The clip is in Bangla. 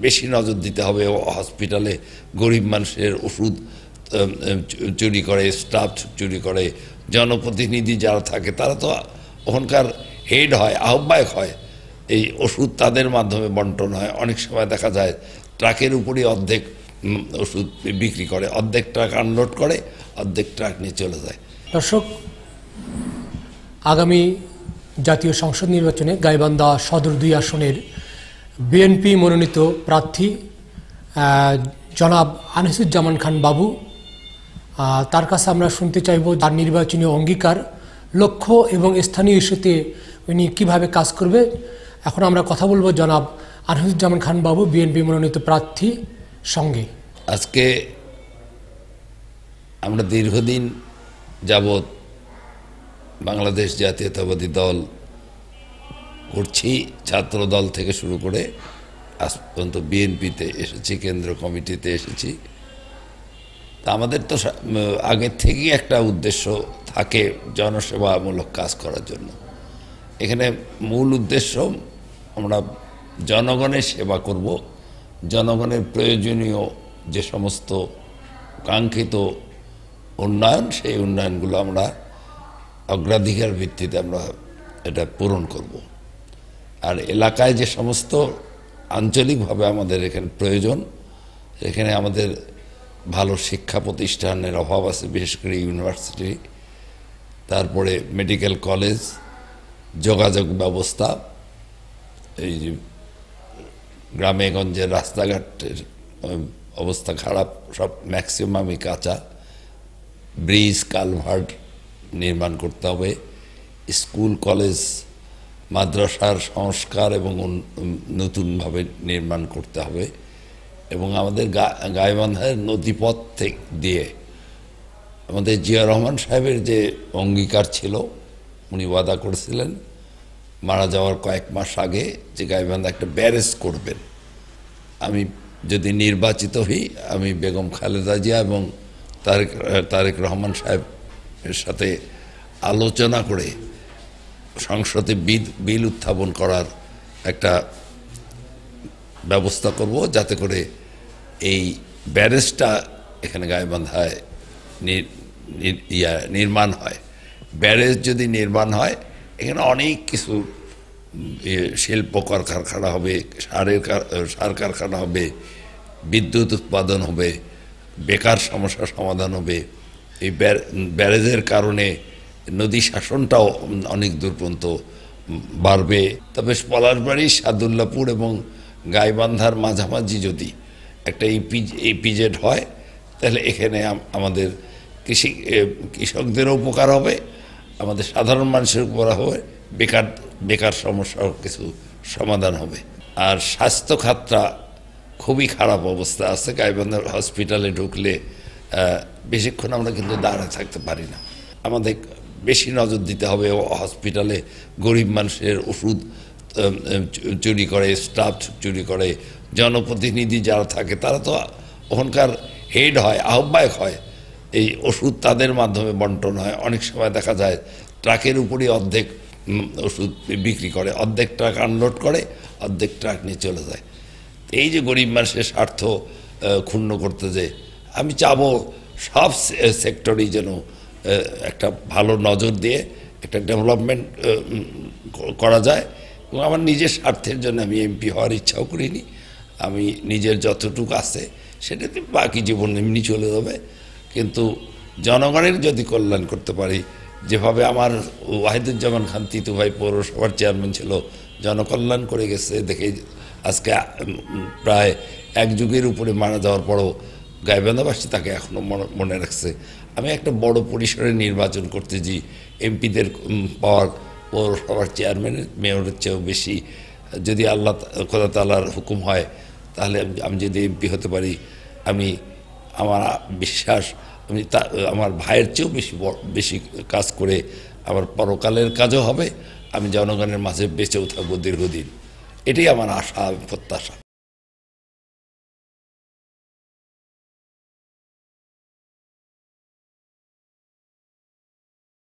বেশি নজর দিতে হবে। হসপিটালে গরিব মানুষের ওষুধ চুরি করে, স্টাফ চুরি করে, জনপ্রতিনিধি যারা থাকে তারা তো ওখানকার হেড হয়, আহ্বায়ক হয়, এই ওষুধ তাদের মাধ্যমে বন্টন হয়। অনেক সময় দেখা যায় ট্রাকের উপরই অর্ধেক ওষুধ বিক্রি করে, অর্ধেক ট্রাক আনলোড করে, অর্ধেক ট্রাক নিয়ে চলে যায়। দর্শক, আগামী জাতীয় সংসদ নির্বাচনে গাইবান্ধা সদর 2 আসনের বিএনপি মনোনীত প্রার্থী জনাব আনিসুজ্জামান খান বাবু, তার কাছে আমরা শুনতে চাইব তার নির্বাচনী অঙ্গীকার, লক্ষ্য এবং স্থানীয় ইস্যুতে উনি কীভাবে কাজ করবে। এখন আমরা কথা বলবো জনাব আনিসুজ্জামান খান বাবু, বিএনপি মনোনীত প্রার্থী সঙ্গে। আজকে আমরা দীর্ঘদিন যাবৎ বাংলাদেশ জাতীয়তাবাদী দল করছি, ছাত্র দল থেকে শুরু করে আজ পর্যন্ত বিএনপিতে এসেছি, কেন্দ্র কমিটিতে এসেছি। তা আমাদের তো আগের থেকেই একটা উদ্দেশ্য থাকে জনসেবামূলক কাজ করার জন্য। এখানে মূল উদ্দেশ্য আমরা জনগণের সেবা করব, জনগণের প্রয়োজনীয় যে সমস্ত কাঙ্ক্ষিত উন্নয়ন, সেই উন্নয়নগুলো আমরা অগ্রাধিকার ভিত্তিতে আমরা এটা পূরণ করব। আর এলাকায় যে সমস্ত আঞ্চলিকভাবে আমাদের এখানে প্রয়োজন, এখানে আমাদের ভালো শিক্ষা প্রতিষ্ঠানের অভাব আছে, বিশেষ করে ইউনিভার্সিটি, তারপরে মেডিকেল কলেজ, যোগাযোগ ব্যবস্থা, এই যে গ্রামে গঞ্জের রাস্তাঘাটের অবস্থা খারাপ, সব ম্যাক্সিমামই কাঁচা, ব্রিজ কালভার্ট নির্মাণ করতে হবে, স্কুল কলেজ মাদ্রাসার সংস্কার এবং নতুনভাবে নির্মাণ করতে হবে, এবং আমাদের গাইবান্ধার নদীপথ দিয়ে আমাদের জিয়া রহমান সাহেবের যে অঙ্গীকার ছিল, উনি ওয়াদা করেছিলেন মারা যাওয়ার কয়েক মাস আগে যে গাইবান্ধা একটা ব্যারেজ করবেন। আমি যদি নির্বাচিত হই, আমি বেগম খালেদা জিয়া এবং তারেক রহমান সাহেবের সাথে আলোচনা করে সংসদে বিল উত্থাপন করার একটা ব্যবস্থা করব, যাতে করে এই ব্যারেজটা এখানে গাইবান্ধায় নির্মাণ হয়। ব্যারেজ যদি নির্মাণ হয়, এখানে অনেক কিছু শিল্প কারখানা হবে, সার কারখানা হবে, বিদ্যুৎ উৎপাদন হবে, বেকার সমস্যার সমাধান হবে। এই ব্যারেজের কারণে নদী শাসনটাও অনেক দূর পর্যন্ত বাড়বে। তবে পলাশবাড়ি, সাদুল্লাপুর এবং গাইবান্ধার মাঝামাঝি যদি একটা ইপিজেড হয়, তাহলে এখানে আমাদের কৃষকদেরও উপকার হবে, আমাদের সাধারণ মানুষের উপকার হবে, বেকার সমস্যাও কিছু সমাধান হবে। আর স্বাস্থ্য খাতটা খুবই খারাপ অবস্থা আছে। গাইবান্ধার হসপিটালে ঢুকলে বেশিক্ষণ আমরা কিন্তু দাঁড়ায় থাকতে পারি না। আমাদের বেশি নজর দিতে হবে। হসপিটালে গরিব মানুষের ওষুধ চুরি করে, স্টাফ চুরি করে, জনপ্রতিনিধি যারা থাকে তারা তো ওখানকার হেড হয়, আহ্বায়ক হয়, এই ওষুধ তাদের মাধ্যমে বন্টন হয়। অনেক সময় দেখা যায় ট্রাকের উপরই অর্ধেক ওষুধ বিক্রি করে, অর্ধেক ট্রাক আনলোড করে, অর্ধেক ট্রাক নিয়ে চলে যায়। এই যে গরিব মানুষের স্বার্থ ক্ষুণ্ণ করতে, যে আমি চাবো সব সেক্টরেই যেন একটা ভালো নজর দিয়ে একটা ডেভেলপমেন্ট করা যায়। এবং আমার নিজের স্বার্থের জন্য আমি এমপি হওয়ার ইচ্ছাও করিনি। আমি নিজের যতটুকু আছে সেটাতে বাকি জীবন এমনি চলে যাবে, কিন্তু জনগণের যদি কল্যাণ করতে পারি, যেভাবে আমার ওয়াহিদুজ্জামান খান তিতু ভাই পৌরসভার চেয়ারম্যান ছিল, জনকল্যাণ করে গেছে দেখে আজকে প্রায় এক যুগের উপরে মারা যাওয়ার পরও গাইবান্ধাবাসী তাকে এখনও মনে রাখছে। আমি একটা বড় পরিসরে নির্বাচন করতেছি, এমপিদের পাওয়ার পৌরসভার চেয়ারম্যানের মেয়রের চেয়েও বেশি, যদি আল্লাহ খোদা তাআলার হুকুম হয়, তাহলে আমি যদি এমপি হতে পারি, আমার বিশ্বাস আমি আমার ভাইয়ের চেয়েও বেশি কাজ করে আমার পরকালের কাজও হবে, আমি জনগণের মাঝে বেঁচেও থাকবো দীর্ঘদিন। এটাই আমার আশা, প্রত্যাশা।